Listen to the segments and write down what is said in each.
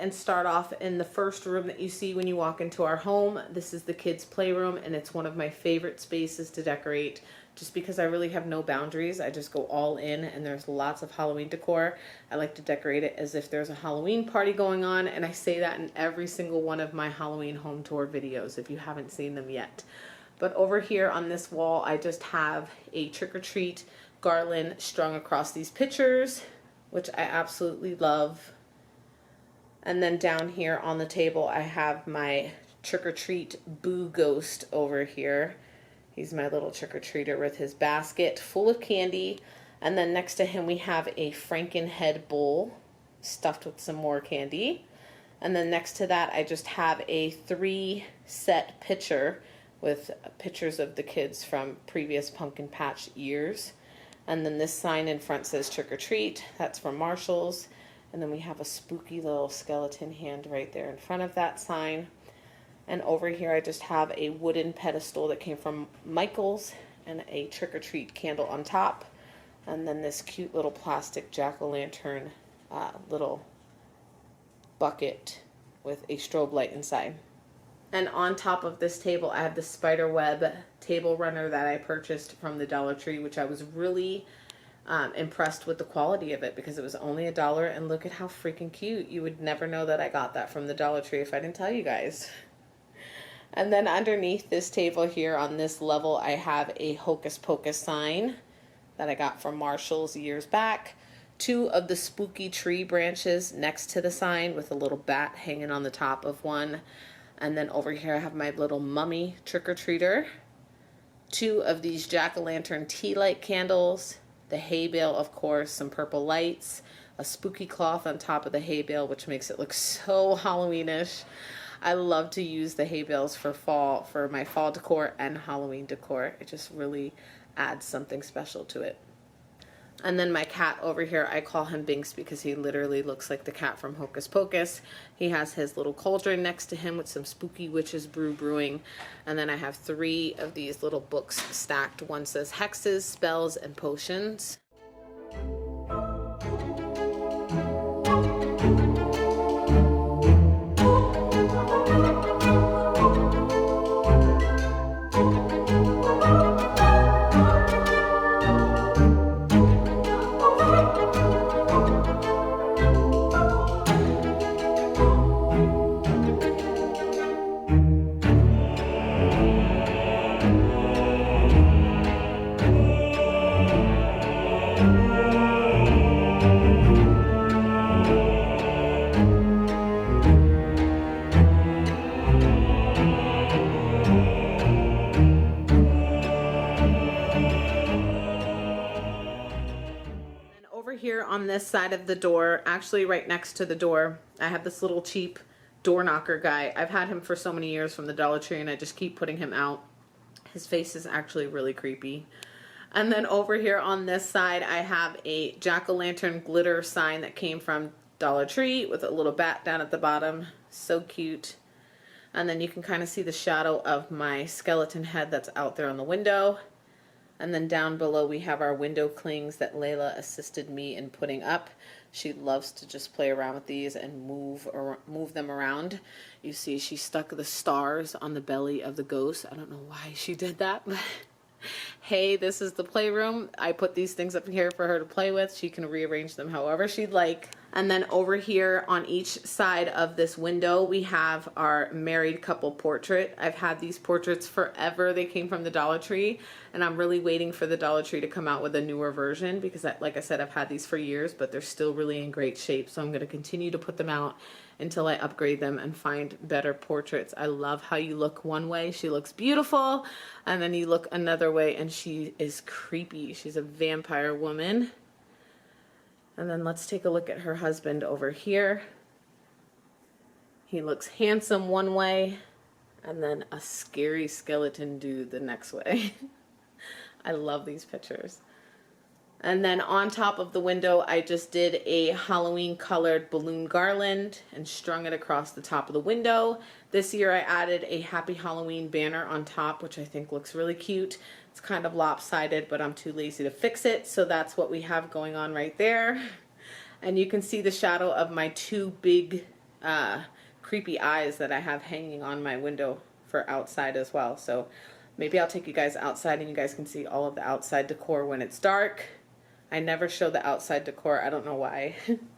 and start off in the first room that you see when you walk into our home. This is the kids' playroom, and it's one of my favorite spaces to decorate just because I really have no boundaries. I just go all in, and there's lots of Halloween decor. I like to decorate it as if there's a Halloween party going on, and I say that in every single one of my Halloween home tour videos if you haven't seen them yet. But over here on this wall, I just have a trick-or-treat garland strung across these pictures, which I absolutely love. And then down here on the table, I have my trick-or-treat Boo Ghost over here. He's my little trick-or-treater with his basket full of candy. And then next to him, we have a Frankenhead bowl stuffed with some more candy. And then next to that, I just have a 3-set pitcher with pictures of the kids from previous pumpkin patch years. And then this sign in front says trick or treat. That's from Marshall's. And then we have a spooky little skeleton hand right there in front of that sign. And over here I just have a wooden pedestal that came from Michael's and a trick or treat candle on top. And then this cute little plastic jack-o'-lantern little bucket with a strobe light inside. And on top of this table, I have the spider web table runner that I purchased from the Dollar Tree, which I was really impressed with the quality of it because it was only $1, and look at how freaking cute. You would never know that I got that from the Dollar Tree if I didn't tell you guys. And then underneath this table here on this level, I have a Hocus Pocus sign that I got from Marshall's years back. 2 of the spooky tree branches next to the sign with a little bat hanging on the top of one. And then over here I have my little mummy trick-or-treater. 2 of these jack-o'-lantern tea light candles. The hay bale, of course, some purple lights. A spooky cloth on top of the hay bale, which makes it look so Halloweenish. I love to use the hay bales for fall, for my fall decor and Halloween decor. It just really adds something special to it. And then my cat over here, I call him Binks because he literally looks like the cat from Hocus Pocus. He has his little cauldron next to him with some spooky witches brew brewing. And then I have 3 of these little books stacked. One says hexes, spells, and potions. Here on this side of the door, actually right next to the door, I have this little cheap door knocker guy. I've had him for so many years from the Dollar Tree, and I just keep putting him out. His face is actually really creepy. And then over here on this side, I have a jack-o'-lantern glitter sign that came from Dollar Tree with a little bat down at the bottom. So cute. And then you can kind of see the shadow of my skeleton head that's out there on the window. And then down below we have our window clings that Layla assisted me in putting up. She loves to just play around with these and move them around. You see she stuck the stars on the belly of the ghost. I don't know why she did that, but hey, this is the playroom. I put these things up here for her to play with. She can rearrange them however she'd like. And then over here on each side of this window, we have our married couple portrait. I've had these portraits forever. They came from the Dollar Tree, and I'm really waiting for the Dollar Tree to come out with a newer version because, like I said, I've had these for years, but they're still really in great shape. So I'm going to continue to put them out until I upgrade them and find better portraits. I love how you look one way, she looks beautiful, and then you look another way and she is creepy. She's a vampire woman. And then let's take a look at her husband over here. He looks handsome one way, and then a scary skeleton dude the next way. I love these pictures. And then on top of the window, I just did a Halloween colored balloon garland and strung it across the top of the window. This year I added a Happy Halloween banner on top, which I think looks really cute. It's kind of lopsided, but I'm too lazy to fix it. So that's what we have going on right there. And you can see the shadow of my 2 big creepy eyes that I have hanging on my window for outside as well. So maybe I'll take you guys outside and you guys can see all of the outside decor when it's dark. I never show the outside decor. I don't know why.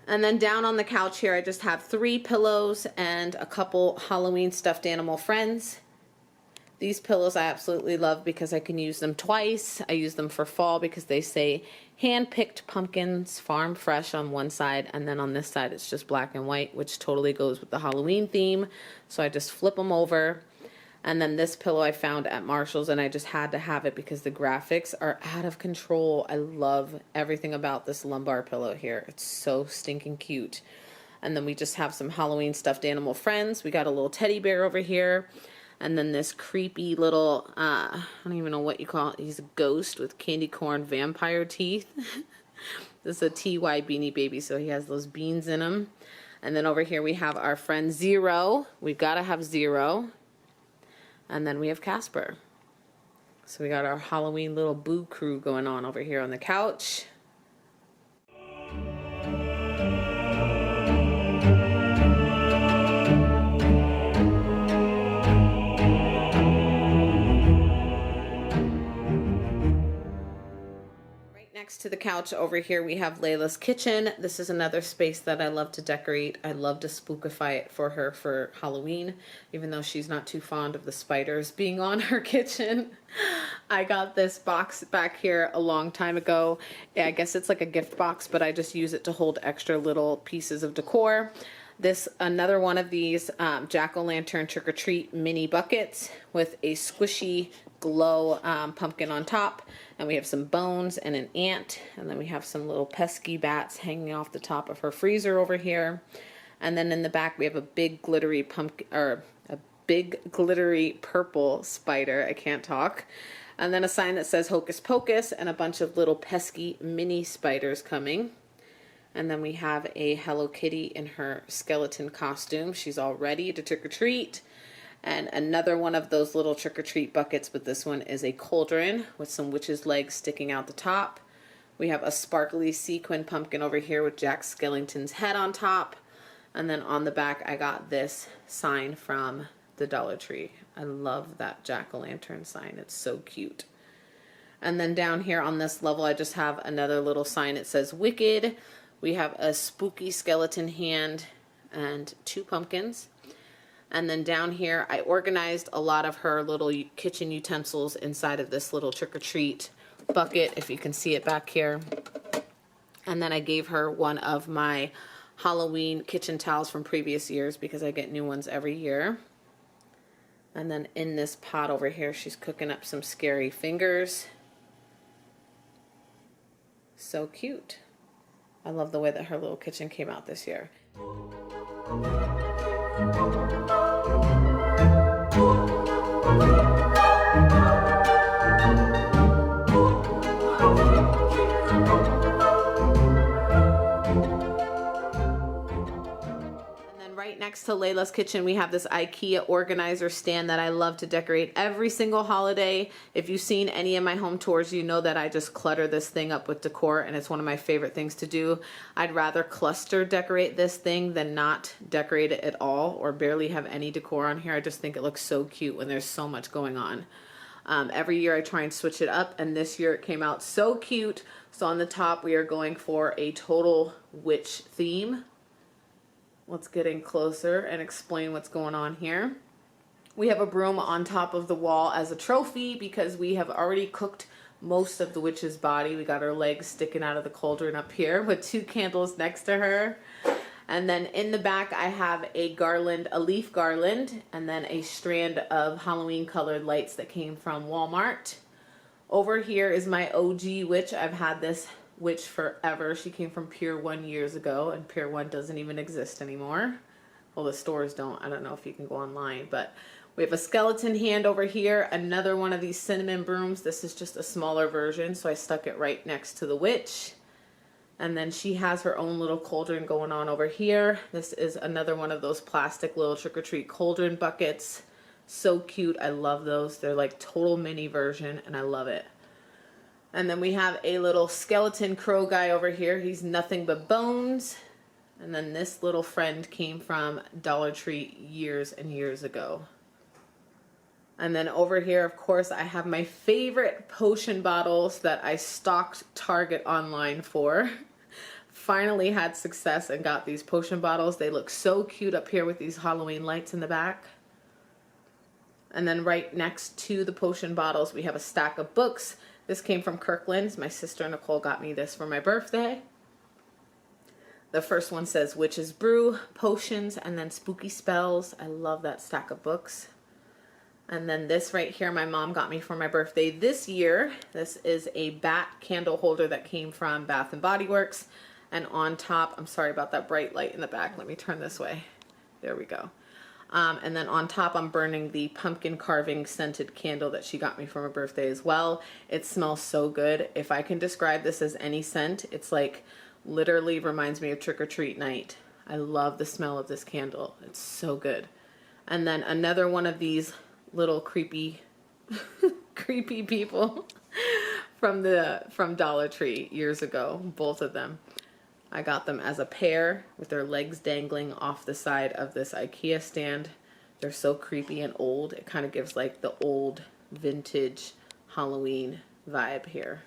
And then down on the couch here, I just have 3 pillows and a couple Halloween stuffed animal friends. These pillows I absolutely love because I can use them twice. I use them for fall because they say hand-picked pumpkins, farm fresh on one side, and then on this side it's just black and white, which totally goes with the Halloween theme. So I just flip them over. And then this pillow I found at Marshall's, and I just had to have it because the graphics are out of control. I love everything about this lumbar pillow here. It's so stinking cute. And then we just have some Halloween stuffed animal friends. We got a little teddy bear over here. And then this creepy little, I don't even know what you call it. He's a ghost with candy corn vampire teeth. This is a TY Beanie Baby, so he has those beans in him. And then over here we have our friend Zero. We've got to have Zero. And then we have Casper. So we got our Halloween little boo crew going on over here on the couch. Next to the couch over here we have Layla's kitchen. This is another space that I love to decorate. I love to spookify it for her for Halloween, even though she's not too fond of the spiders being on her kitchen. I got this box back here a long time ago. Yeah, I guess it's like a gift box, but I just use it to hold extra little pieces of decor. This, another one of these jack-o'-lantern trick-or-treat mini buckets with a squishy glow pumpkin on top, and we have some bones and an ant, and then we have some little pesky bats hanging off the top of her freezer over here. And then in the back we have a big glittery pumpkin, or a big glittery purple spider. I can't talk. And then a sign that says Hocus Pocus and a bunch of little pesky mini spiders coming. And then we have a Hello Kitty in her skeleton costume. She's all ready to trick-or-treat. And another one of those little trick-or-treat buckets, but this one is a cauldron with some witch's legs sticking out the top. We have a sparkly sequin pumpkin over here with Jack Skellington's head on top. And then on the back I got this sign from the Dollar Tree. I love that jack-o'-lantern sign. It's so cute. And then down here on this level I just have another little sign. It says Wicked. We have a spooky skeleton hand and 2 pumpkins. And then down here, I organized a lot of her little kitchen utensils inside of this little trick-or-treat bucket, if you can see it back here. And then I gave her one of my Halloween kitchen towels from previous years because I get new ones every year. And then in this pot over here, she's cooking up some scary fingers. So cute. I love the way that her little kitchen came out this year. Right next to Layla's kitchen, we have this IKEA organizer stand that I love to decorate every single holiday. If you've seen any of my home tours, you know that I just clutter this thing up with decor, and it's one of my favorite things to do. I'd rather cluster decorate this thing than not decorate it at all or barely have any decor on here. I just think it looks so cute when there's so much going on. Every year I try and switch it up, and this year it came out so cute. So on the top we are going for a total witch theme. Let's get in closer and explain what's going on here. We have a broom on top of the wall as a trophy because we have already cooked most of the witch's body. We got her legs sticking out of the cauldron up here with 2 candles next to her. And then in the back I have a garland, a leaf garland, and then a strand of Halloween colored lights that came from Walmart. Over here is my OG witch. I've had this witch forever. She came from Pier 1 years ago, and Pier 1 doesn't even exist anymore. Well, the stores don't. I don't know if you can go online, but we have a skeleton hand over here, another one of these cinnamon brooms. This is just a smaller version, so I stuck it right next to the witch. And then she has her own little cauldron going on over here. This is another one of those plastic little trick-or-treat cauldron buckets. So cute. I love those. They're like total mini version, and I love it. And then we have a little skeleton crow guy over here. He's nothing but bones. And then this little friend came from Dollar Tree years and years ago. And then over here, of course, I have my favorite potion bottles that I stalked Target online for. Finally had success and got these potion bottles. They look so cute up here with these Halloween lights in the back. And then right next to the potion bottles, we have a stack of books. This came from Kirkland's. My sister Nicole got me this for my birthday. The first one says Witch's Brew, Potions, and then Spooky Spells. I love that stack of books. And then this right here, my mom got me for my birthday this year. This is a bat candle holder that came from Bath and Body Works. And on top, I'm sorry about that bright light in the back. Let me turn this way. There we go. And then on top, I'm burning the pumpkin carving scented candle that she got me for my birthday as well. It smells so good. If I can describe this as any scent, it's like literally reminds me of trick-or-treat night. I love the smell of this candle. It's so good. And then another one of these little creepy creepy people from Dollar Tree years ago, both of them. I got them as a pair with their legs dangling off the side of this IKEA stand. They're so creepy and old. It kind of gives like the old vintage Halloween vibe here.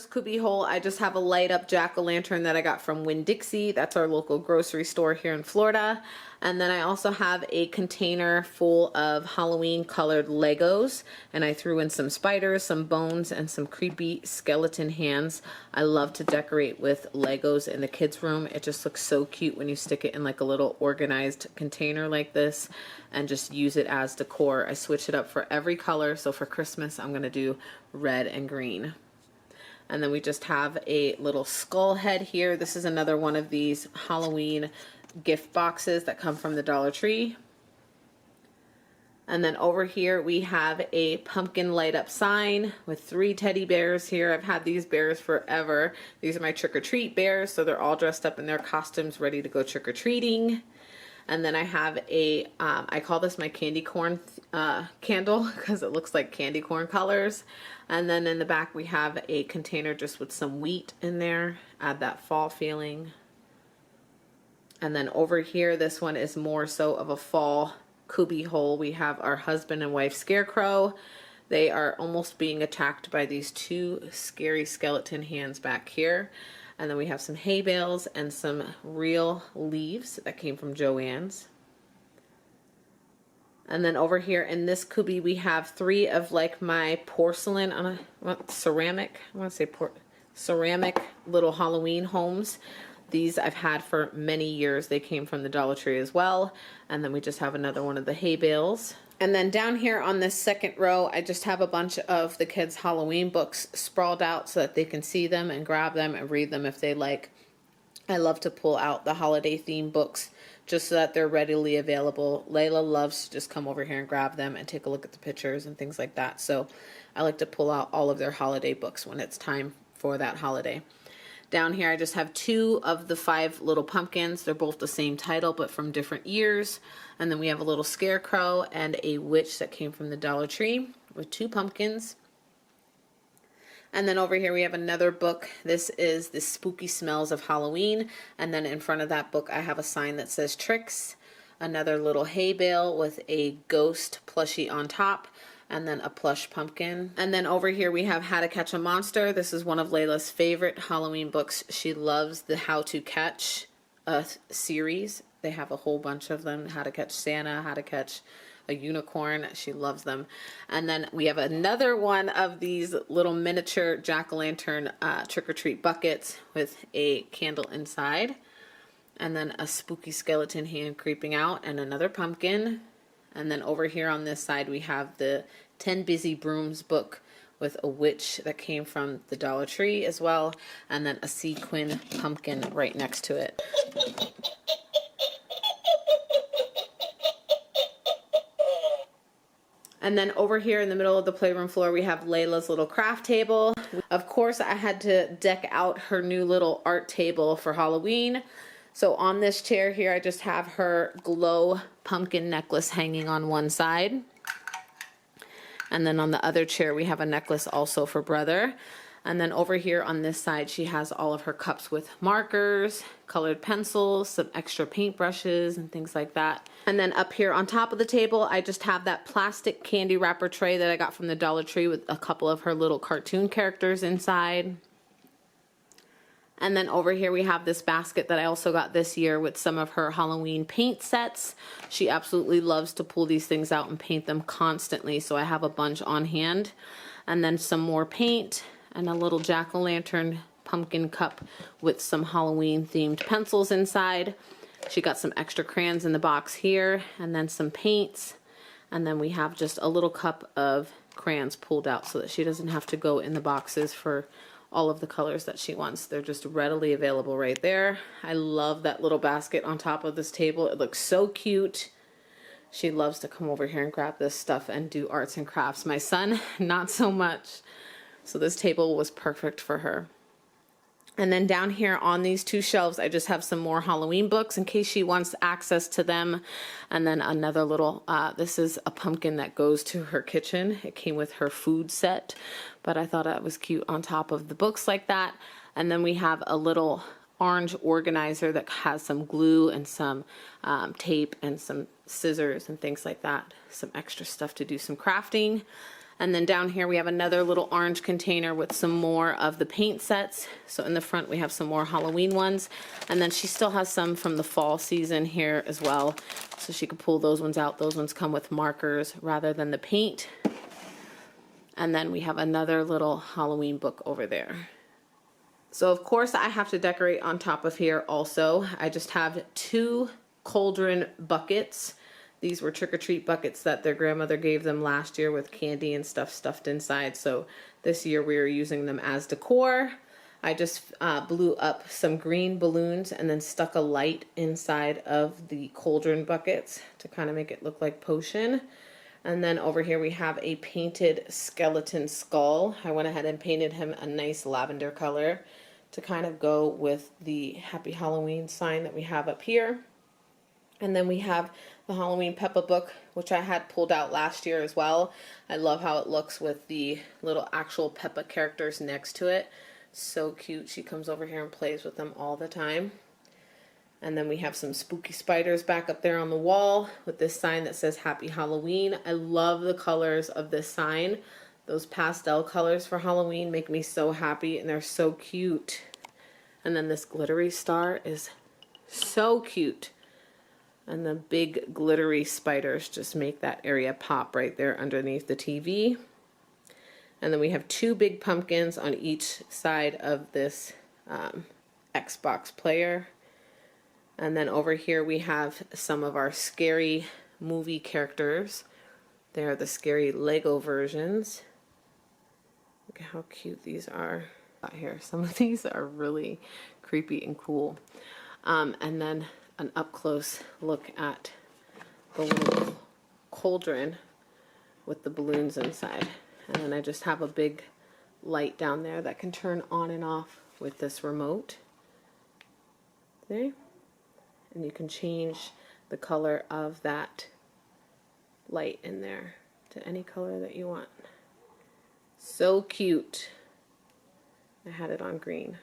Cubby hole, I just have a light up jack-o'-lantern that I got from Winn-Dixie. That's our local grocery store here in Florida. And then I also have a container full of Halloween colored Legos, and I threw in some spiders, some bones, and some creepy skeleton hands. I love to decorate with Legos in the kids' room. It just looks so cute when you stick it in like a little organized container like this and just use it as decor. I switch it up for every color. So for Christmas, I'm gonna do red and green. And then we just have a little skull head here. This is another one of these Halloween gift boxes that come from the Dollar Tree. And then over here we have a pumpkin light up sign with 3 teddy bears here. I've had these bears forever. These are my trick-or-treat bears, so they're all dressed up in their costumes ready to go trick-or-treating. And then I have a, I call this my candy corn candle because it looks like candy corn colors. And then in the back we have a container just with some wheat in there, add that fall feeling. And then over here, this one is more so of a fall cubby hole. We have our husband and wife scarecrow. They are almost being attacked by these 2 scary skeleton hands back here. And then we have some hay bales and some real leaves that came from Joann's. And then over here in this cubby, we have 3 of like my porcelain, ceramic, I want to say ceramic little Halloween homes. These I've had for many years. They came from the Dollar Tree as well. And then we just have another one of the hay bales. And then down here on this second row, I just have a bunch of the kids' Halloween books sprawled out so that they can see them and grab them and read them if they like. I love to pull out the holiday theme books just so that they're readily available. Layla loves to just come over here and grab them and take a look at the pictures and things like that. So I like to pull out all of their holiday books when it's time for that holiday. Down here I just have 2 of the 5 little pumpkins. They're both the same title but from different years. And then we have a little scarecrow and a witch that came from the Dollar Tree with 2 pumpkins. And then over here we have another book. This is the Spooky Smells of Halloween. And then in front of that book I have a sign that says Tricks. Another little hay bale with a ghost plushie on top. And then a plush pumpkin. And then over here we have How to Catch a Monster. This is one of Layla's favorite Halloween books. She loves the How to Catch series. They have a whole bunch of them. How to Catch Santa, How to Catch a unicorn. She loves them. And then we have another one of these little miniature jack-o'-lantern trick-or-treat buckets with a candle inside. And then a spooky skeleton hand creeping out and another pumpkin. And then over here on this side we have the 10 Busy Brooms book with a witch that came from the Dollar Tree as well. And then a sequin pumpkin right next to it. And then over here in the middle of the playroom floor, we have Layla's little craft table. Of course, I had to deck out her new little art table for Halloween. So on this chair here, I just have her glow pumpkin necklace hanging on one side. And then on the other chair, we have a necklace also for brother. And then over here on this side, she has all of her cups with markers, colored pencils, some extra paintbrushes and things like that. And then up here on top of the table, I just have that plastic candy wrapper tray that I got from the Dollar Tree with a couple of her little cartoon characters inside. And then over here we have this basket that I also got this year with some of her Halloween paint sets. She absolutely loves to pull these things out and paint them constantly, so I have a bunch on hand. And then some more paint and a little jack-o'-lantern pumpkin cup with some Halloween themed pencils inside. She got some extra crayons in the box here and then some paints. And then we have just a little cup of crayons pulled out so that she doesn't have to go in the boxes for all of the colors that she wants. They're just readily available right there. I love that little basket on top of this table. It looks so cute. She loves to come over here and grab this stuff and do arts and crafts. My son, not so much. So this table was perfect for her. And then down here on these two shelves, I just have some more Halloween books in case she wants access to them. And then another little, this is a pumpkin that goes to her kitchen. It came with her food set, but I thought it was cute on top of the books like that. And then we have a little orange organizer that has some glue and some tape and some scissors and things like that. Some extra stuff to do some crafting. And then down here we have another little orange container with some more of the paint sets. So in the front we have some more Halloween ones. And then she still has some from the fall season here as well. So she could pull those ones out. Those ones come with markers rather than the paint. And then we have another little Halloween book over there. So of course I have to decorate on top of here also. I just have 2 cauldron buckets. These were trick-or-treat buckets that their grandmother gave them last year with candy and stuff stuffed inside. So this year we are using them as decor. I just blew up some green balloons and then stuck a light inside of the cauldron buckets to kind of make it look like potion. And then over here we have a painted skeleton skull. I went ahead and painted him a nice lavender color to kind of go with the Happy Halloween sign that we have up here. And then we have the Halloween Peppa book, which I had pulled out last year as well. I love how it looks with the little actual Peppa characters next to it. So cute. She comes over here and plays with them all the time. And then we have some spooky spiders back up there on the wall with this sign that says Happy Halloween. I love the colors of this sign. Those pastel colors for Halloween make me so happy and they're so cute. And then this glittery star is so cute. And the big glittery spiders just make that area pop right there underneath the TV. And then we have 2 big pumpkins on each side of this Xbox player. And then over here we have some of our scary movie characters. They're the scary Lego versions. Look at how cute these are out here. Some of these are really creepy and cool. And then an up-close look at the little cauldron with the balloons inside. And then I just have a big light down there that can turn on and off with this remote. See? And you can change the color of that light in there to any color that you want. So cute. I had it on green.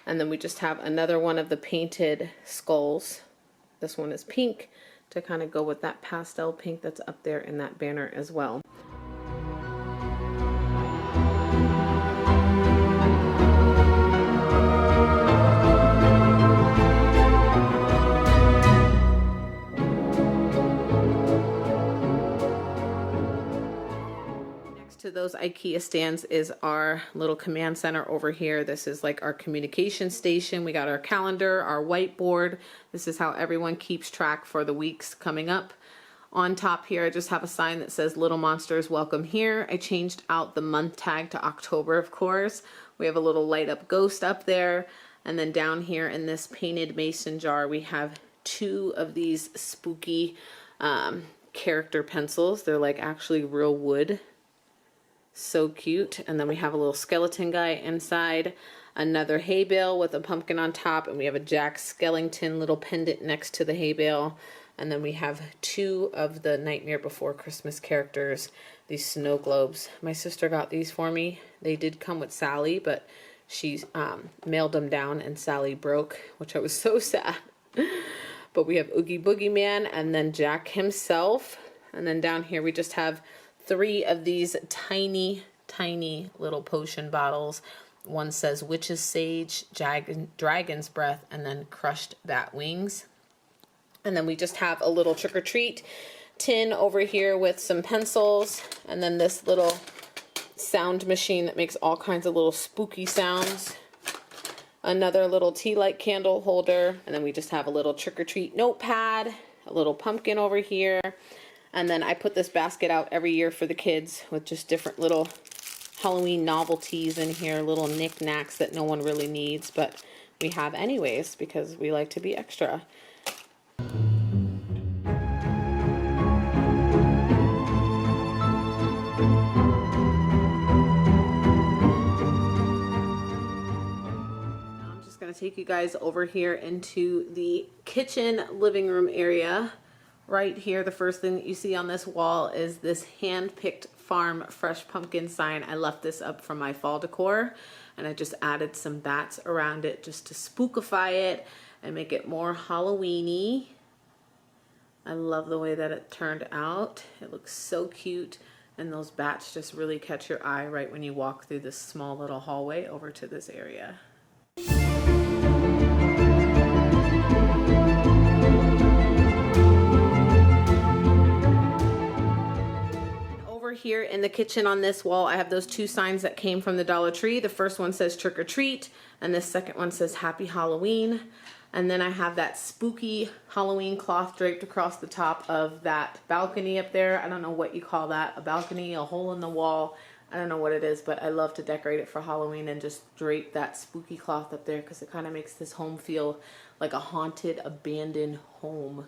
And then we just have another one of the painted skulls. This one is pink to kind of go with that pastel pink that's up there in that banner as well. those IKEA stands is our little command center over here. This is like our communication station. We got our calendar, our whiteboard. This is how everyone keeps track for the weeks coming up. On top here, I just have a sign that says Little Monsters Welcome Here. I changed out the month tag to October, of course. We have a little light up ghost up there. And then down here in this painted mason jar, we have 2 of these spooky character pencils. They're like actually real wood. So cute. And then we have a little skeleton guy inside, another hay bale with a pumpkin on top, and we have a Jack Skellington little pendant next to the hay bale. And then we have 2 of the Nightmare Before Christmas characters, these snow globes. My sister got these for me. They did come with Sally, but she mailed them down and Sally broke, which I was so sad. But we have Oogie Boogie Man and then Jack himself. And then down here we just have 3 of these tiny, tiny little potion bottles. One says Witch's Sage, Dragon's Breath, and then Crushed Bat Wings. And then we just have a little trick-or-treat tin over here with some pencils. And then this little sound machine that makes all kinds of little spooky sounds. Another little tea light candle holder. And then we just have a little trick-or-treat notepad. A little pumpkin over here. And then I put this basket out every year for the kids with just different little Halloween novelties in here. Little knickknacks that no one really needs, but we have anyways because we like to be extra. Take you guys over here into the kitchen living room area. Right here, the first thing that you see on this wall is this hand-picked farm fresh pumpkin sign. I left this up from my fall decor, and I just added some bats around it just to spookify it and make it more Halloween-y. I love the way that it turned out. It looks so cute, and those bats just really catch your eye right when you walk through this small little hallway over to this area. Here in the kitchen on this wall, I have those 2 signs that came from the Dollar Tree. The first one says Trick or Treat, and the second one says Happy Halloween. And then I have that spooky Halloween cloth draped across the top of that balcony up there. I don't know what you call that, a balcony, a hole in the wall. I don't know what it is, but I love to decorate it for Halloween and just drape that spooky cloth up there because it kind of makes this home feel like a haunted, abandoned home.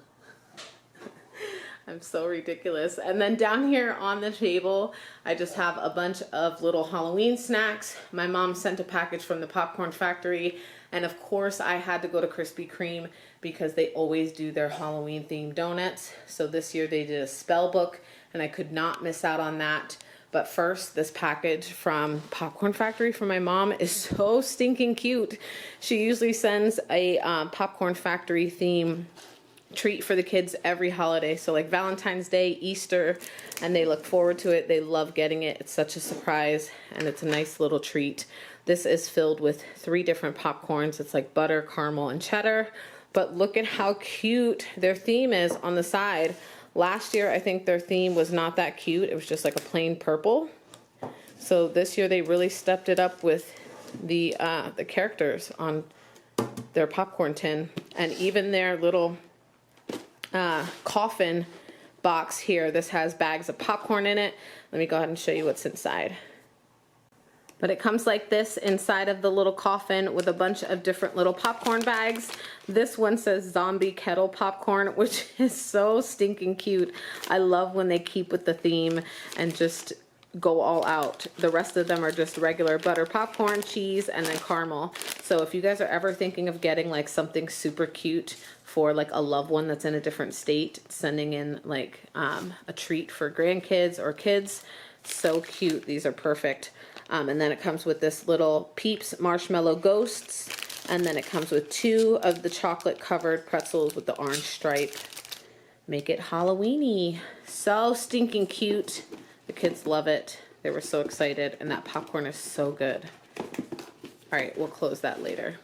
I'm so ridiculous. And then down here on the table, I just have a bunch of little Halloween snacks. My mom sent a package from the popcorn factory. And of course I had to go to Krispy Kreme because they always do their Halloween themed donuts. So this year they did a spell book and I could not miss out on that. But first, this package from Popcorn Factory from my mom is so stinking cute. She usually sends a Popcorn Factory theme treat for the kids every holiday, so like Valentine's Day, Easter, and they look forward to it. They love getting it. It's such a surprise and it's a nice little treat. This is filled with 3 different popcorns. It's like butter, caramel, and cheddar, but look at how cute their theme is on the side. Last year I think their theme was not that cute. It was just like a plain purple. So this year they really stepped it up with the characters on their popcorn tin, and even their little coffin box here. This has bags of popcorn in it. Let me go ahead and show you what's inside. But it comes like this inside of the little coffin with a bunch of different little popcorn bags. This one says Zombie Kettle Popcorn, which is so stinking cute. I love when they keep with the theme and just go all out. The rest of them are just regular butter popcorn, cheese, and then caramel. So if you guys are ever thinking of getting like something super cute for like a loved one that's in a different state, sending in like a treat for grandkids or kids, so cute. These are perfect. And then it comes with this little Peeps Marshmallow Ghosts, and then it comes with 2 of the chocolate covered pretzels with the orange stripe. Make it Halloween-y. So stinking cute. The kids love it. They were so excited, and that popcorn is so good. All right, we'll close that later.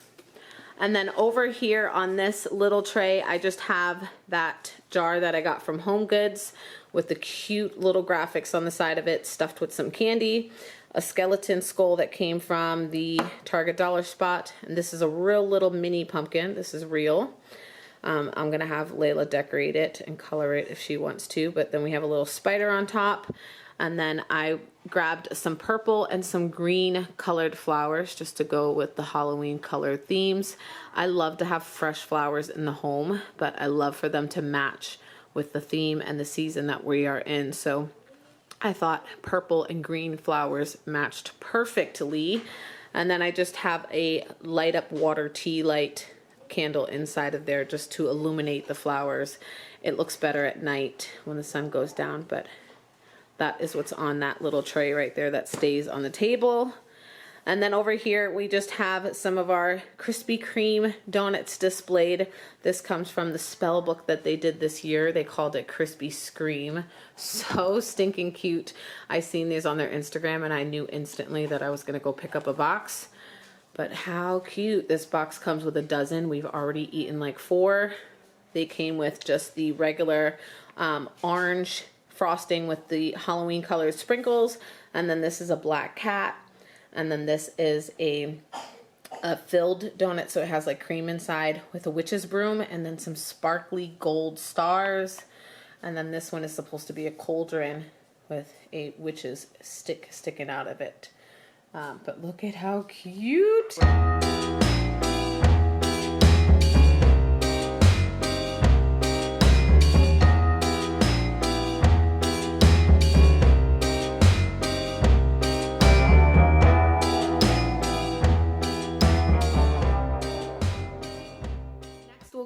And then over here on this little tray, I just have that jar that I got from Home Goods with the cute little graphics on the side of it, stuffed with some candy. A skeleton skull that came from the Target dollar spot. And this is a real little mini pumpkin. This is real. I'm going to have Layla decorate it and color it if she wants to. But then we have a little spider on top. And then I grabbed some purple and some green colored flowers just to go with the Halloween color themes. I love to have fresh flowers in the home, but I love for them to match with the theme and the season that we are in. So I thought purple and green flowers matched perfectly. And then I just have a light up water tea light candle inside of there just to illuminate the flowers. It looks better at night when the sun goes down, but that is what's on that little tray right there that stays on the table. And then over here we just have some of our Krispy Kreme donuts displayed. This comes from the spell book that they did this year. They called it Krispy Scream. So stinking cute. I seen these on their Instagram and I knew instantly that I was gonna go pick up a box. But how cute. This box comes with a dozen. We've already eaten like 4. They came with just the regular orange frosting with the Halloween colored sprinkles. And then this is a black cat. And then this is a filled donut, so it has like cream inside with a witch's broom and then some sparkly gold stars. And then this one is supposed to be a cauldron with a witch's stick sticking out of it. But look at how cute.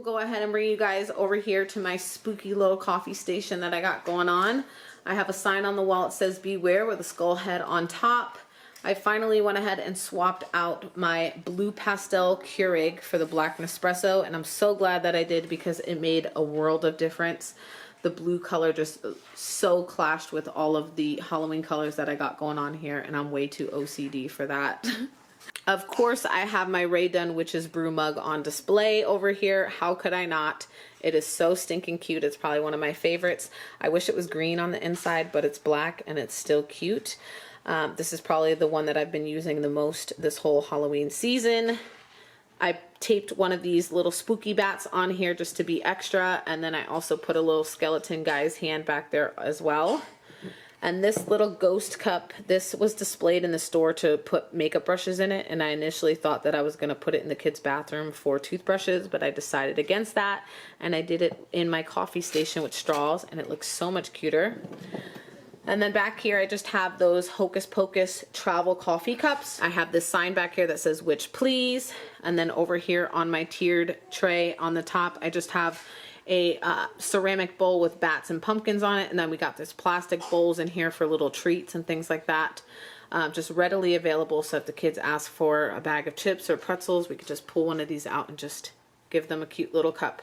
Go ahead and bring you guys over here to my spooky little coffee station that I got going on. I have a sign on the wall that says beware with a skull head on top. I finally went ahead and swapped out my blue pastel Keurig for the black Nespresso, and I'm so glad that I did because it made a world of difference. The blue color just so clashed with all of the Halloween colors that I got going on here, and I'm way too OCD for that. Of course, I have my Rae Dunn Witch's Brew mug on display over here. How could I not? It is so stinking cute. It's probably one of my favorites. I wish it was green on the inside, but it's black and it's still cute. This is probably the one that I've been using the most this whole Halloween season. I taped one of these little spooky bats on here just to be extra, and then I also put a little skeleton guy's hand back there as well. And this little ghost cup, this was displayed in the store to put makeup brushes in it, and I initially thought that I was going to put it in the kids' bathroom for toothbrushes, but I decided against that, and I did it in my coffee station with straws, and it looks so much cuter. And then back here, I just have those Hocus Pocus travel coffee cups. I have this sign back here that says, "Witch Please." And then over here on my tiered tray on the top, I just have a ceramic bowl with bats and pumpkins on it. And then we got this plastic bowls in here for little treats and things like that. Just readily available. So if the kids ask for a bag of chips or pretzels, we could just pull one of these out and just give them a cute little cup.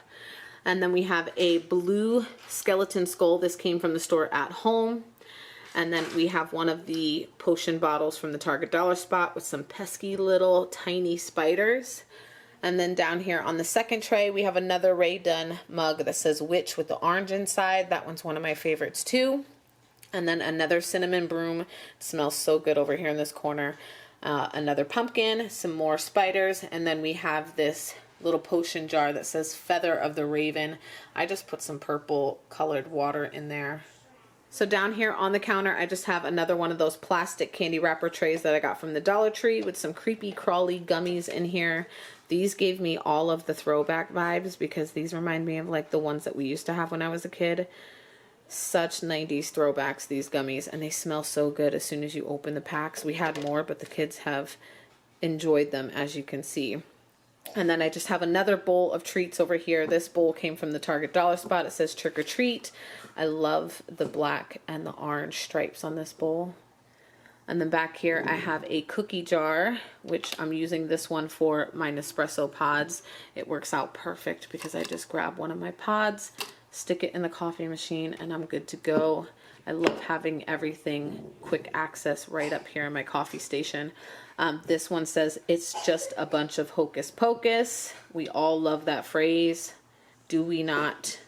And then we have a blue skeleton skull. This came from the store At Home. And then we have one of the potion bottles from the Target dollar spot with some pesky little tiny spiders. And then down here on the second tray, we have another Rae Dunn mug that says Witch with the orange inside. That one's one of my favorites too. And then another cinnamon broom. It smells so good over here in this corner. Another pumpkin, some more spiders, and then we have this little potion jar that says Feather of the Raven. I just put some purple colored water in there. So down here on the counter, I just have another one of those plastic candy wrapper trays that I got from the Dollar Tree with some creepy crawly gummies in here. These gave me all of the throwback vibes because these remind me of like the ones that we used to have when I was a kid. Such 90s throwbacks, these gummies, and they smell so good as soon as you open the packs. We had more, but the kids have enjoyed them, as you can see. And then I just have another bowl of treats over here. This bowl came from the Target dollar spot. It says Trick or Treat. I love the black and the orange stripes on this bowl. And then back here I have a cookie jar, which I'm using this one for my Nespresso pods. It works out perfect because I just grab one of my pods, stick it in the coffee machine, and I'm good to go. I love having everything quick access right up here in my coffee station. This one says, "It's just a bunch of hocus pocus." We all love that phrase, do we not?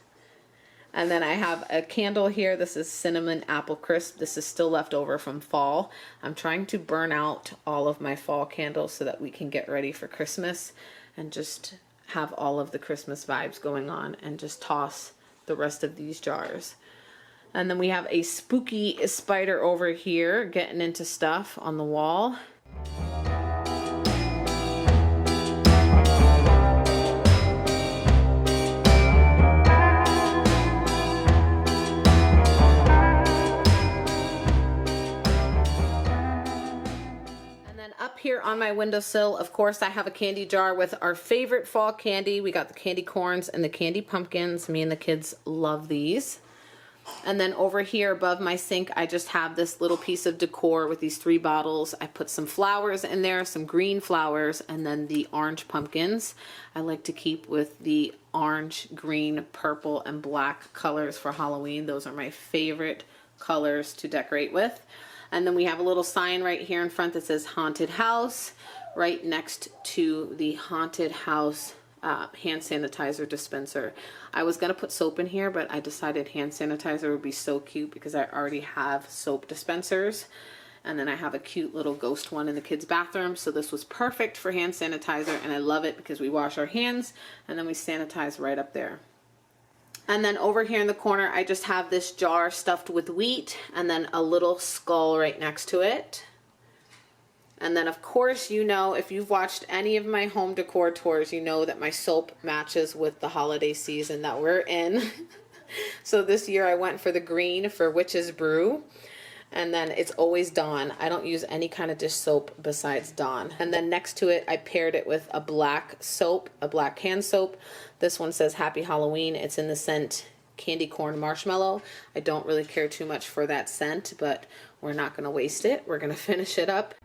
And then I have a candle here. This is cinnamon apple crisp. This is still left over from fall. I'm trying to burn out all of my fall candles so that we can get ready for Christmas and just have all of the Christmas vibes going on, and just toss the rest of these jars. And then we have a spooky spider over here getting into stuff on the wall. Up here on my windowsill, of course, I have a candy jar with our favorite fall candy. We got the candy corns and the candy pumpkins. Me and the kids love these. And then over here above my sink, I just have this little piece of decor with these 3 bottles. I put some flowers in there, some green flowers, and then the orange pumpkins. I like to keep with the orange, green, purple, and black colors for Halloween. Those are my favorite colors to decorate with. And then we have a little sign right here in front that says Haunted House, right next to the Haunted House hand sanitizer dispenser. I was going to put soap in here, but I decided hand sanitizer would be so cute because I already have soap dispensers. And then I have a cute little ghost one in the kids' bathroom. So this was perfect for hand sanitizer, and I love it because we wash our hands and then we sanitize right up there. And then over here in the corner, I just have this jar stuffed with wheat and then a little skull right next to it. And then of course, you know, if you've watched any of my home decor tours, you know that my soap matches with the holiday season that we're in. So this year I went for the green for Witch's Brew. And then it's always Dawn. I don't use any kind of dish soap besides Dawn. And then next to it, I paired it with a black soap, a black hand soap. This one says Happy Halloween. It's in the scent Candy Corn Marshmallow. I don't really care too much for that scent, but we're not gonna waste it. We're gonna finish it up.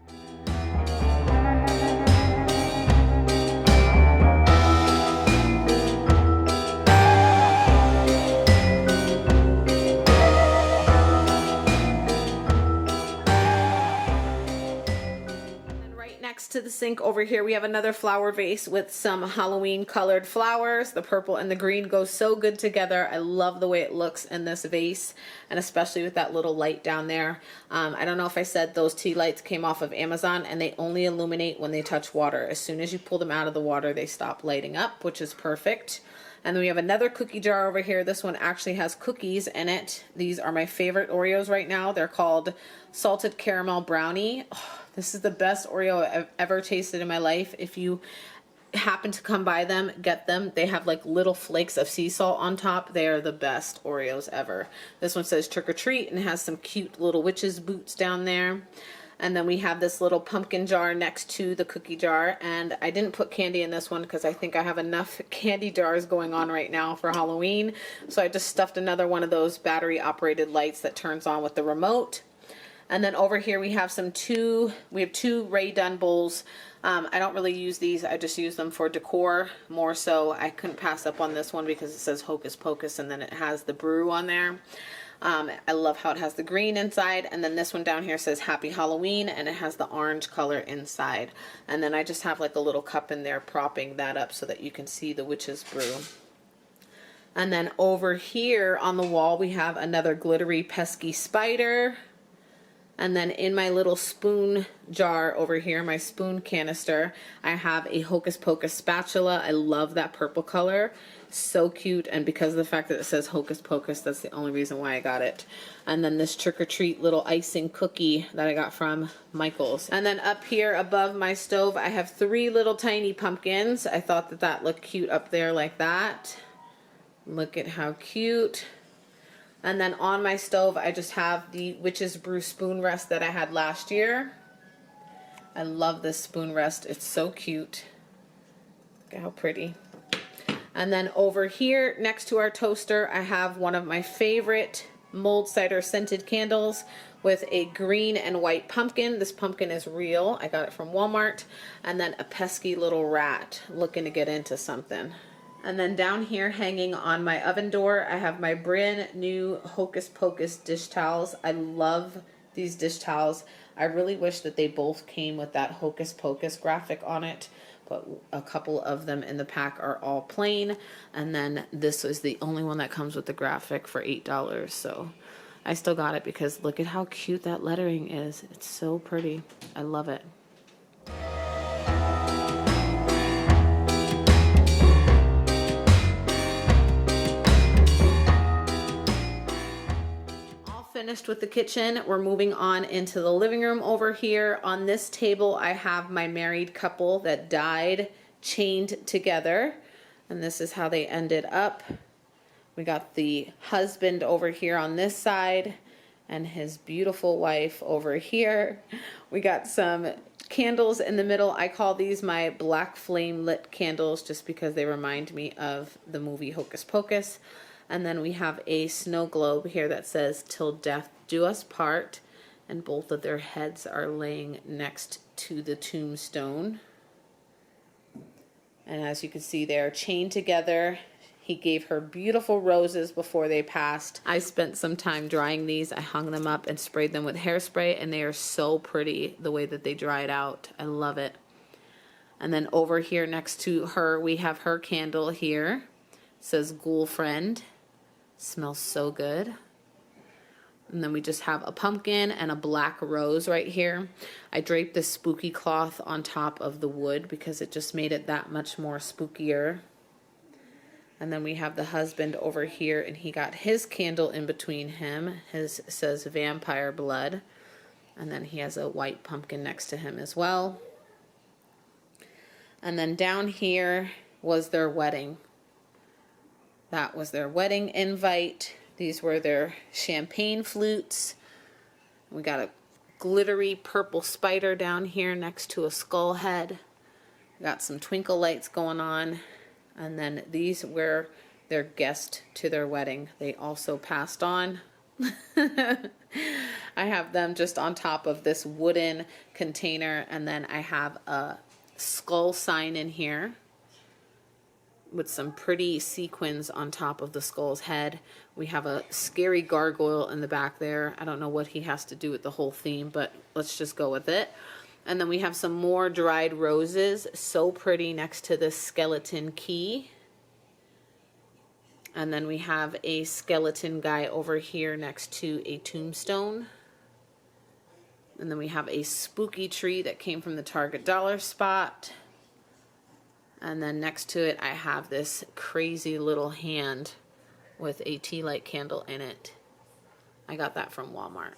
To the sink over here, we have another flower vase with some Halloween colored flowers. The purple and the green go so good together. I love the way it looks in this vase, and especially with that little light down there. I don't know if I said those tea lights came off of Amazon, and they only illuminate when they touch water. As soon as you pull them out of the water, they stop lighting up, which is perfect. And then we have another cookie jar over here. This one actually has cookies in it. These are my favorite Oreos right now. They're called Salted Caramel Brownie. Oh, this is the best Oreo I've ever tasted in my life. If you happen to come by them, get them. They have like little flakes of sea salt on top. They are the best Oreos ever. This one says Trick or Treat and has some cute little witch's boots down there. And then we have this little pumpkin jar next to the cookie jar. And I didn't put candy in this one because I think I have enough candy jars going on right now for Halloween. So I just stuffed another one of those battery operated lights that turns on with the remote. And then over here we have two Ray Dunn bowls. I don't really use these. I just use them for decor more so. I couldn't pass up on this one because it says Hocus Pocus and then it has the brew on there. I love how it has the green inside, and then this one down here says Happy Halloween and it has the orange color inside. And then I just have like a little cup in there propping that up so that you can see the witch's brew. And then over here on the wall we have another glittery pesky spider. And then in my little spoon jar over here, my spoon canister, I have a Hocus Pocus spatula. I love that purple color. So cute. And because of the fact that it says Hocus Pocus, that's the only reason why I got it. And then this Trick or Treat little icing cookie that I got from Michael's. And then up here above my stove, I have 3 little tiny pumpkins. I thought that that looked cute up there like that. Look at how cute. And then on my stove, I just have the Witch's Brew spoon rest that I had last year. I love this spoon rest. It's so cute. Look at how pretty. And then over here, next to our toaster, I have one of my favorite mold cider scented candles with a green and white pumpkin. This pumpkin is real. I got it from Walmart. And then a pesky little rat looking to get into something. And then down here hanging on my oven door, I have my brand new Hocus Pocus dish towels. I love these dish towels. I really wish that they both came with that Hocus Pocus graphic on it, but a couple of them in the pack are all plain. And then this is the only one that comes with the graphic for $8. So I still got it because look at how cute that lettering is. It's so pretty. I love it. Finished with the kitchen. We're moving on into the living room over here. On this table, I have my married couple that died chained together, and this is how they ended up. We got the husband over here on this side and his beautiful wife over here. We got some candles in the middle. I call these my black flame lit candles just because they remind me of the movie Hocus Pocus. And then we have a snow globe here that says, "Till death do us part." And both of their heads are laying next to the tombstone. And as you can see, they're chained together. He gave her beautiful roses before they passed. I spent some time drying these. I hung them up and sprayed them with hairspray, and they are so pretty the way that they dried out. I love it. And then over here next to her, we have her candle here. It says "Ghoul Friend." Smells so good. And then we just have a pumpkin and a black rose right here. I draped this spooky cloth on top of the wood because it just made it that much more spookier. And then we have the husband over here, and he got his candle in between him. His says "Vampire Blood." And then he has a white pumpkin next to him as well. And then down here was their wedding. That was their wedding invite. These were their champagne flutes. We got a glittery purple spider down here next to a skull head. Got some twinkle lights going on. And then these were their guests to their wedding. They also passed on. I have them just on top of this wooden container. And then I have a skull sign in here with some pretty sequins on top of the skull's head. We have a scary gargoyle in the back there. I don't know what he has to do with the whole theme, but let's just go with it. And then we have some more dried roses, so pretty, next to this skeleton key. And then we have a skeleton guy over here next to a tombstone. And then we have a spooky tree that came from the Target dollar spot. And then next to it, I have this crazy little hand with a tea light candle in it. I got that from Walmart.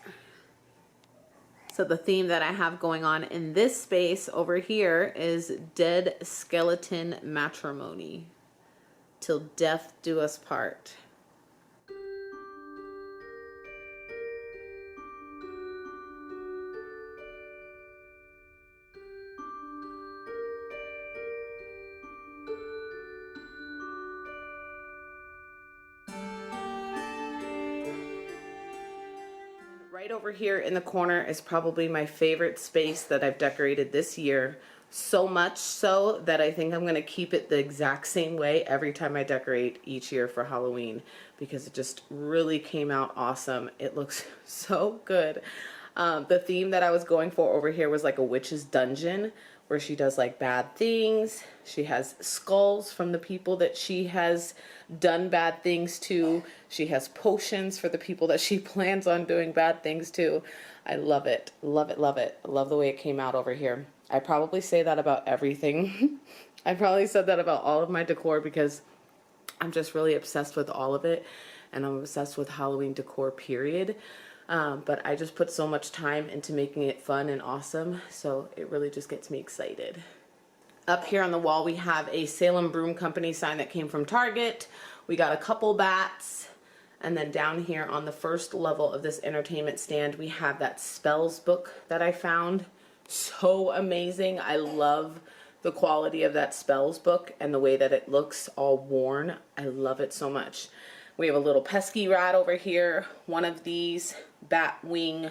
So the theme that I have going on in this space over here is Dead Skeleton Matrimony. Till death do us part. Right over here in the corner is probably my favorite space that I've decorated this year. So much so that I think I'm going to keep it the exact same way every time I decorate each year for Halloween, because it just really came out awesome. It looks so good. The theme that I was going for over here was like a witch's dungeon, where she does like bad things. She has skulls from the people that she has done bad things to. She has potions for the people that she plans on doing bad things to. I love it. Love it, love it. I love the way it came out over here. I probably say that about everything. I probably said that about all of my decor because I'm just really obsessed with all of it. And I'm obsessed with Halloween decor, period. But I just put so much time into making it fun and awesome, so it really just gets me excited. Up here on the wall, we have a Salem Broom Company sign that came from Target. We got a couple bats, and then down here on the first level of this entertainment stand, we have that spells book that I found. So amazing. I love the quality of that spells book and the way that it looks all worn. I love it so much. We have a little pesky rat over here, one of these bat wing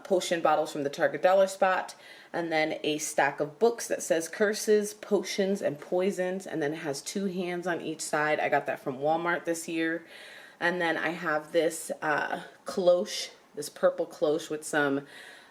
potion bottles from the Target dollar spot, and then a stack of books that says curses, potions, and poisons, and then it has two hands on each side. I got that from Walmart this year. And then I have this cloche, this purple cloche with some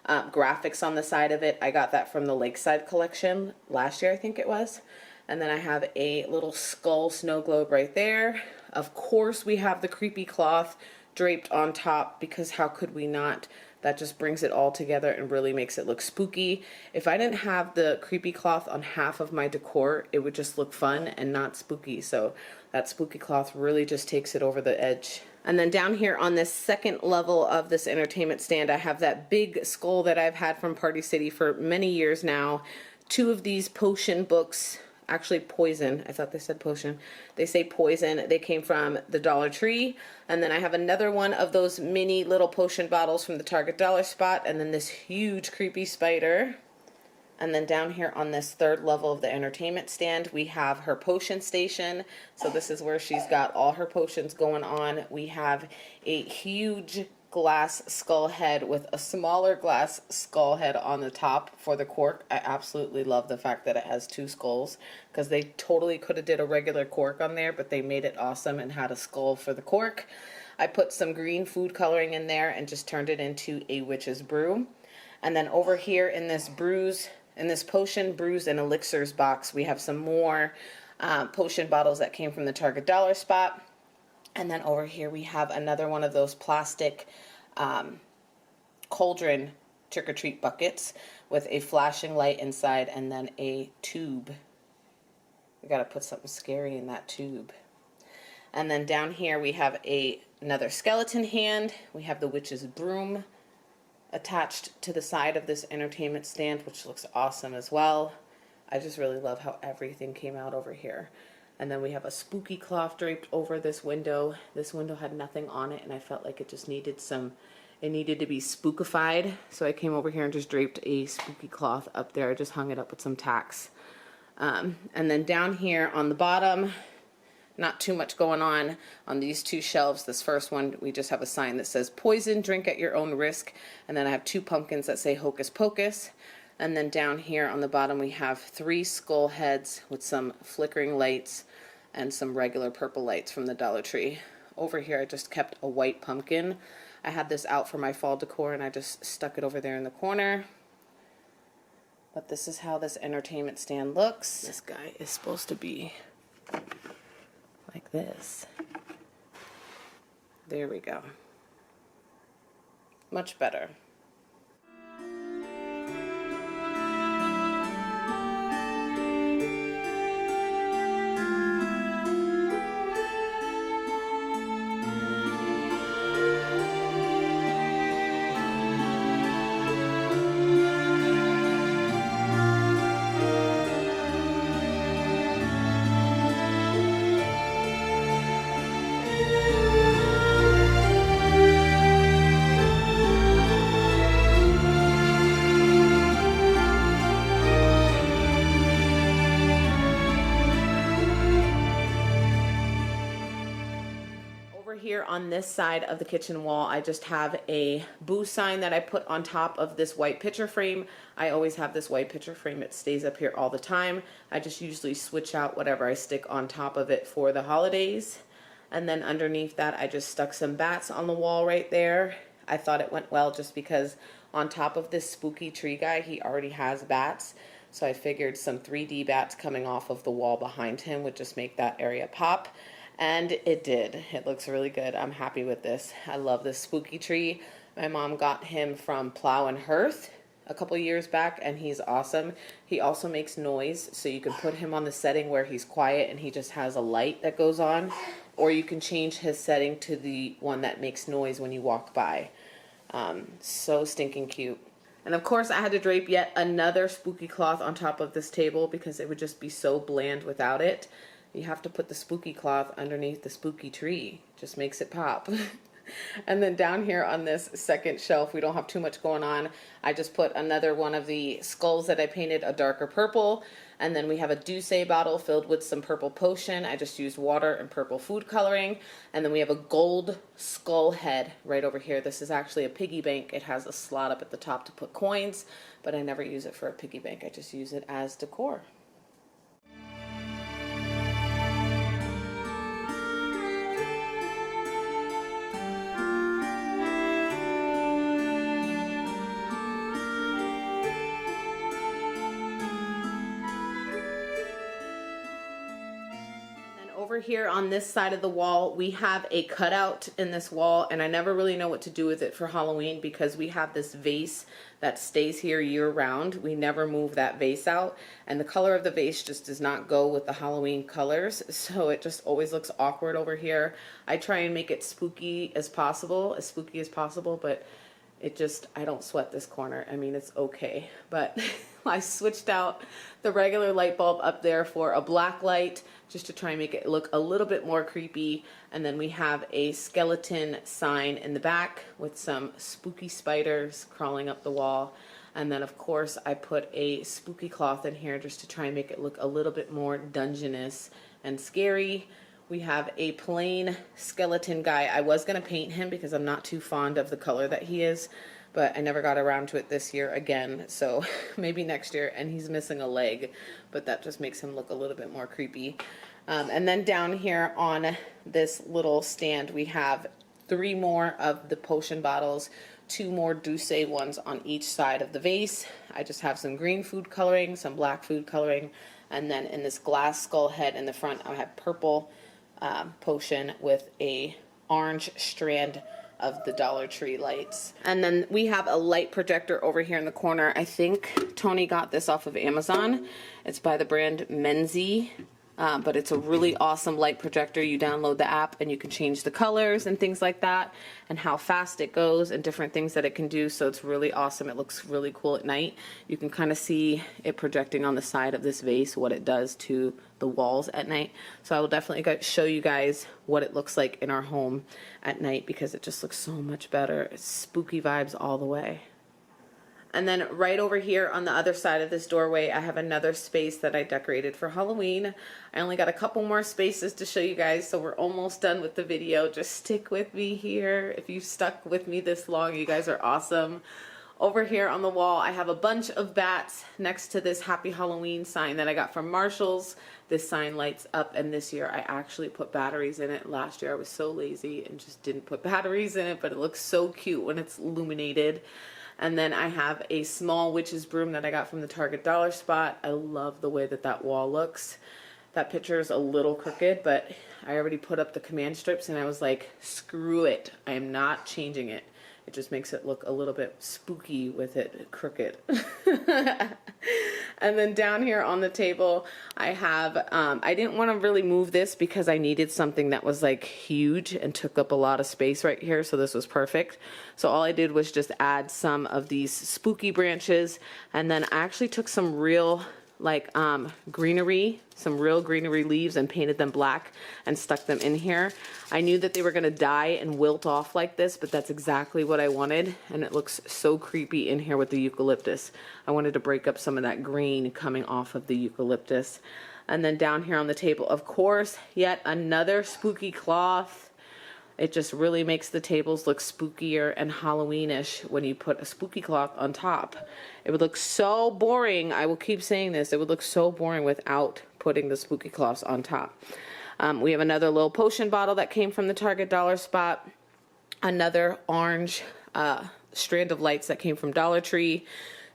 graphics on the side of it. I got that from the Lakeside collection last year, I think it was. And then I have a little skull snow globe right there. Of course, we have the creepy cloth draped on top, because how could we not? That just brings it all together and really makes it look spooky. If I didn't have the creepy cloth on half of my decor, it would just look fun and not spooky. So that spooky cloth really just takes it over the edge. And then down here on this second level of this entertainment stand, I have that big skull that I've had from Party City for many years now. 2 of these potion books, actually poison, I thought they said potion. They say poison. They came from the Dollar Tree. And then I have another one of those mini little potion bottles from the Target dollar spot. And then this huge creepy spider. And then down here on this 3rd level of the entertainment stand, we have her potion station. So this is where she's got all her potions going on. We have a huge glass skull head with a smaller glass skull head on the top for the cork. I absolutely love the fact that it has 2 skulls, because they totally could have did a regular cork on there, but they made it awesome and had a skull for the cork. I put some green food coloring in there and just turned it into a witch's brew. And then over here in this potion, brews, and elixirs box, we have some more potion bottles that came from the Target dollar spot. And then over here we have another one of those plastic cauldron trick-or-treat buckets with a flashing light inside and then a tube. We gotta put something scary in that tube. And then down here we have another skeleton hand. We have the witch's broom attached to the side of this entertainment stand, which looks awesome as well. I just really love how everything came out over here. And then we have a spooky cloth draped over this window. This window had nothing on it, and I felt like it just needed it needed to be spookified. So I came over here and just draped a spooky cloth up there. I just hung it up with some tacks. And then down here on the bottom, not too much going on these 2 shelves. This first one, we just have a sign that says poison, drink at your own risk. And then I have 2 pumpkins that say hocus pocus. And then down here on the bottom, we have 3 skull heads with some flickering lights and some regular purple lights from the Dollar Tree. Over here, I just kept a white pumpkin. I had this out for my fall decor, and I just stuck it over there in the corner. But this is how this entertainment stand looks. This guy is supposed to be like this. There we go. Much better. Here on this side of the kitchen wall, I just have a boo sign that I put on top of this white picture frame. I always have this white picture frame. It stays up here all the time. I just usually switch out whatever I stick on top of it for the holidays. And then underneath that, I just stuck some bats on the wall right there. I thought it went well just because on top of this spooky tree guy, he already has bats. So I figured some 3D bats coming off of the wall behind him would just make that area pop. And it did. It looks really good. I'm happy with this. I love this spooky tree. My mom got him from Plow and Hearth a couple years back, and he's awesome. He also makes noise, so you can put him on the setting where he's quiet and he just has a light that goes on, or you can change his setting to the one that makes noise when you walk by. So stinking cute. And of course I had to drape yet another spooky cloth on top of this table because it would just be so bland without it. You have to put the spooky cloth underneath the spooky tree. Just makes it pop. And then down here on this second shelf, we don't have too much going on. I just put another one of the skulls that I painted a darker purple. And then we have a Douce bottle filled with some purple potion. I just used water and purple food coloring. And then we have a gold skull head right over here. This is actually a piggy bank. It has a slot up at the top to put coins, but I never use it for a piggy bank. I just use it as decor. over here on this side of the wall, we have a cutout in this wall, and I never really know what to do with it for Halloween because we have this vase that stays here year round. We never move that vase out, and the color of the vase just does not go with the Halloween colors, so it just always looks awkward over here. I try and make it spooky as possible, but it just, I don't sweat this corner. I mean, it's okay, but I switched out the regular light bulb up there for a black light just to try and make it look a little bit more creepy. And then we have a skeleton sign in the back with some spooky spiders crawling up the wall. And then of course I put a spooky cloth in here just to try and make it look a little bit more dungeness and scary. We have a plain skeleton guy. I was going to paint him because I'm not too fond of the color that he is, but I never got around to it this year again, so maybe next year. And he's missing a leg, but that just makes him look a little bit more creepy. And then down here on this little stand, we have 3 more of the potion bottles, 2 more Douce ones on each side of the vase. I just have some green food coloring, some black food coloring, and then in this glass skull head in the front, I have purple potion with a orange strand of the Dollar Tree lights. And then we have a light projector over here in the corner. I think Tony got this off of Amazon. It's by the brand Menzie. But it's a really awesome light projector. You download the app and you can change the colors and things like that and how fast it goes and different things that it can do. So it's really awesome. It looks really cool at night. You can kind of see it projecting on the side of this vase, what it does to the walls at night. So I will definitely show you guys what it looks like in our home at night because it just looks so much better. It's spooky vibes all the way. And then right over here on the other side of this doorway, I have another space that I decorated for Halloween. I only got a couple more spaces to show you guys, so we're almost done with the video. Just stick with me here. If you've stuck with me this long, you guys are awesome. Over here on the wall, I have a bunch of bats next to this Happy Halloween sign that I got from Marshall's. This sign lights up, and this year I actually put batteries in it. Last year I was so lazy and just didn't put batteries in it, but it looks so cute when it's illuminated. And then I have a small witch's broom that I got from the Target dollar spot. I love the way that that wall looks. That picture is a little crooked, but I already put up the command strips and I was like, screw it. I am not changing it. It just makes it look a little bit spooky with it crooked. And then down here on the table, I have, I didn't want to really move this because I needed something that was like huge and took up a lot of space right here. So this was perfect. So all I did was just add some of these spooky branches. And then I actually took some real like greenery, some real greenery leaves and painted them black and stuck them in here. I knew that they were going to die and wilt off like this, but that's exactly what I wanted, and it looks so creepy in here with the eucalyptus. I wanted to break up some of that green coming off of the eucalyptus. And then down here on the table, of course, yet another spooky cloth. It just really makes the tables look spookier and Halloweenish when you put a spooky cloth on top. It would look so boring. I will keep saying this. It would look so boring without putting the spooky cloths on top. We have another little potion bottle that came from the Target dollar spot. Another orange strand of lights that came from Dollar Tree.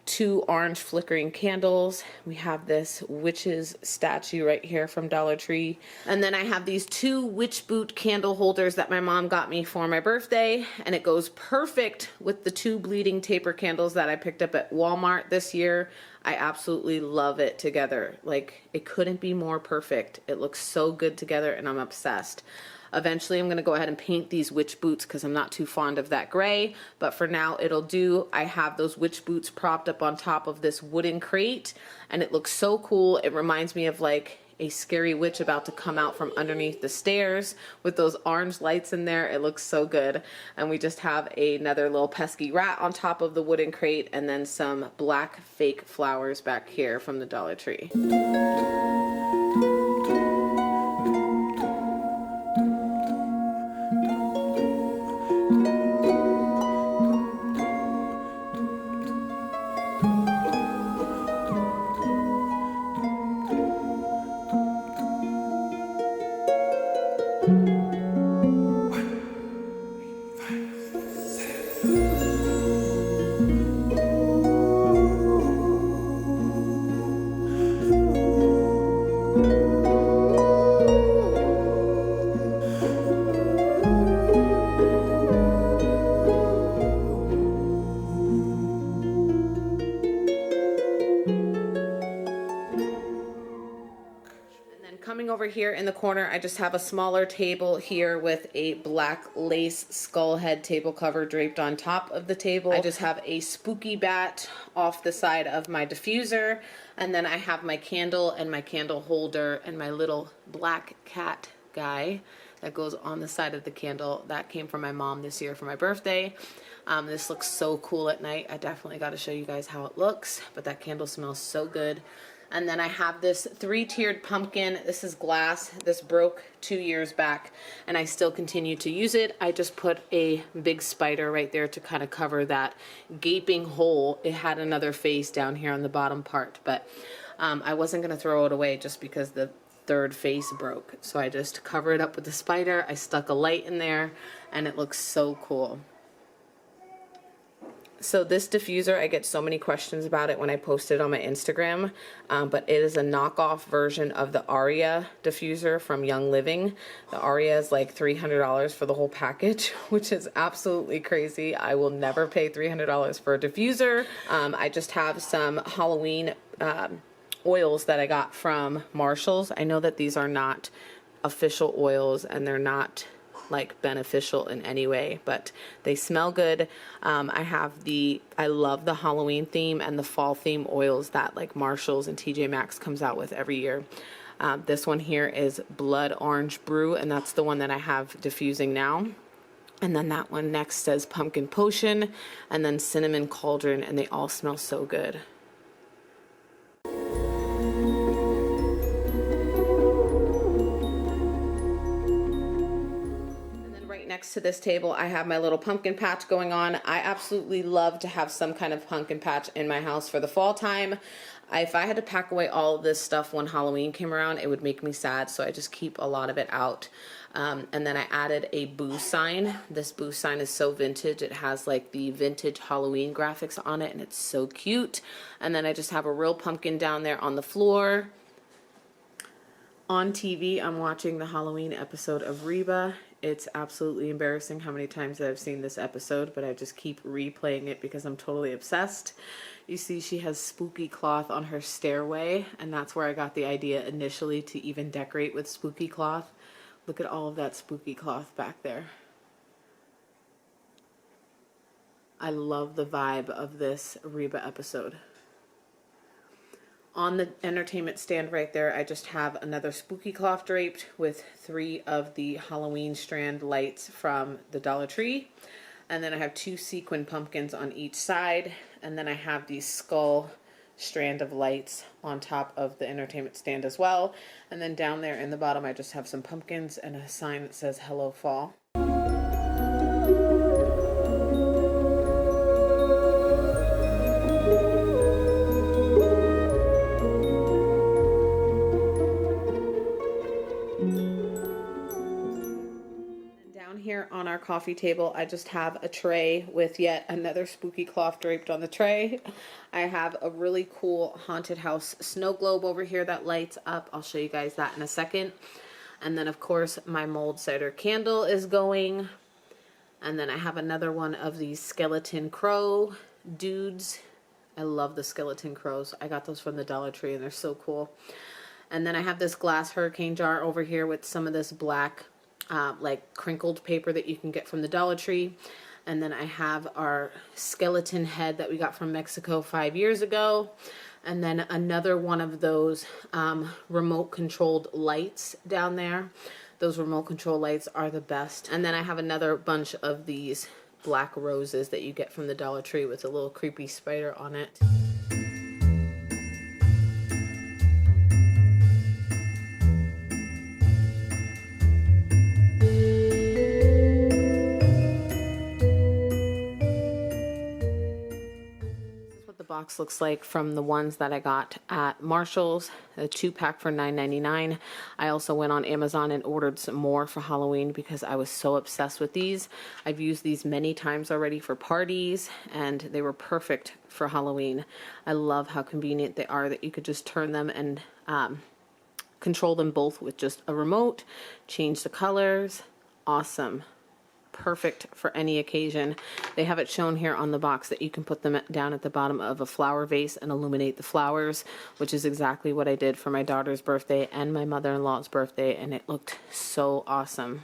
2 orange flickering candles. We have this witch's statue right here from Dollar Tree. And then I have these 2 witch boot candle holders that my mom got me for my birthday. And it goes perfect with the 2 bleeding taper candles that I picked up at Walmart this year. I absolutely love it together. Like, it couldn't be more perfect. It looks so good together and I'm obsessed. Eventually, I'm going to go ahead and paint these witch boots because I'm not too fond of that gray. But for now, it'll do. I have those witch boots propped up on top of this wooden crate. And it looks so cool. It reminds me of like a scary witch about to come out from underneath the stairs with those orange lights in there. It looks so good. And we just have another little pesky rat on top of the wooden crate. And then some black fake flowers back here from the Dollar Tree. Coming over here in the corner, I just have a smaller table here with a black lace skull head table cover draped on top of the table. I just have a spooky bat off the side of my diffuser, and then I have my candle and my candle holder and my little black cat guy that goes on the side of the candle. That came from my mom this year for my birthday. This looks so cool at night. I definitely got to show you guys how it looks, but that candle smells so good. And then I have this 3-tiered pumpkin. This is glass. This broke 2 years back, and I still continue to use it. I just put a big spider right there to kind of cover that gaping hole. It had another face down here on the bottom part, but I wasn't going to throw it away just because the third face broke. So I just cover it up with the spider. I stuck a light in there, and it looks so cool. So this diffuser, I get so many questions about it when I post it on my Instagram, but it is a knockoff version of the Aria diffuser from Young Living. The Aria is like $300 for the whole package, which is absolutely crazy. I will never pay $300 for a diffuser. I just have some Halloween oils that I got from Marshall's. I know that these are not official oils and they're not like beneficial in any way, but they smell good. I love the Halloween theme and the fall theme oils that like Marshall's and TJ Maxx comes out with every year. This one here is Blood Orange Brew, and that's the one that I have diffusing now. And then that one next says Pumpkin Potion, and then Cinnamon Cauldron, and they all smell so good. Next to this table, I have my little pumpkin patch going on. I absolutely love to have some kind of pumpkin patch in my house for the fall time. If I had to pack away all of this stuff when Halloween came around, it would make me sad, so I just keep a lot of it out. And then I added a boo sign. This boo sign is so vintage. It has like the vintage Halloween graphics on it, and it's so cute. And then I just have a real pumpkin down there on the floor. On TV, I'm watching the Halloween episode of Reba. It's absolutely embarrassing how many times I've seen this episode, but I just keep replaying it because I'm totally obsessed. You see she has spooky cloth on her stairway, and that's where I got the idea initially to even decorate with spooky cloth. Look at all of that spooky cloth back there. I love the vibe of this Reba episode. On the entertainment stand right there, I just have another spooky cloth draped with 3 of the Halloween strand lights from the Dollar Tree. And then I have 2 sequin pumpkins on each side. And then I have the skull strand of lights on top of the entertainment stand as well. And then down there in the bottom, I just have some pumpkins and a sign that says Hello Fall. Here on our coffee table, I just have a tray with yet another spooky cloth draped on the tray. I have a really cool haunted house snow globe over here that lights up. I'll show you guys that in a second. And then of course my mulled cider candle is going. And then I have another one of these skeleton crow dudes. I love the skeleton crows. I got those from the Dollar Tree and they're so cool. And then I have this glass hurricane jar over here with some of this black like crinkled paper that you can get from the Dollar Tree. And then I have our skeleton head that we got from Mexico 5 years ago. And then another one of those remote controlled lights down there. Those remote control lights are the best. And then I have another bunch of these black roses that you get from the Dollar Tree with a little creepy spider on it. Box looks like from the ones that I got at Marshall's, a 2-pack for $9.99. I also went on Amazon and ordered some more for Halloween because I was so obsessed with these. I've used these many times already for parties and they were perfect for Halloween. I love how convenient they are that you could just turn them and control them both with just a remote, change the colors. Awesome. perfect for any occasion. They have it shown here on the box that you can put them down at the bottom of a flower vase and illuminate the flowers, which is exactly what I did for my daughter's birthday and my mother-in-law's birthday, and it looked so awesome.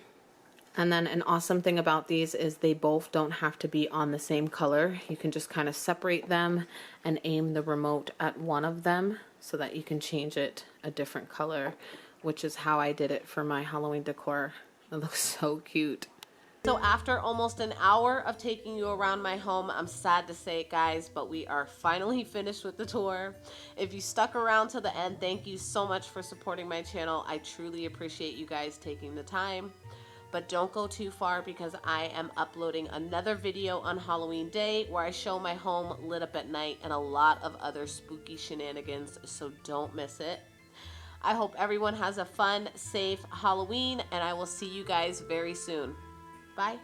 And then an awesome thing about these is they both don't have to be on the same color. You can just kind of separate them and aim the remote at one of them so that you can change it a different color, which is how I did it for my Halloween decor. It looks so cute. So after almost an hour of taking you around my home, I'm sad to say it, guys, but we are finally finished with the tour. If you stuck around to the end, thank you so much for supporting my channel. I truly appreciate you guys taking the time. But don't go too far, because I am uploading another video on Halloween Day where I show my home lit up at night and a lot of other spooky shenanigans, so don't miss it. I hope everyone has a fun, safe Halloween, and I will see you guys very soon. Bye.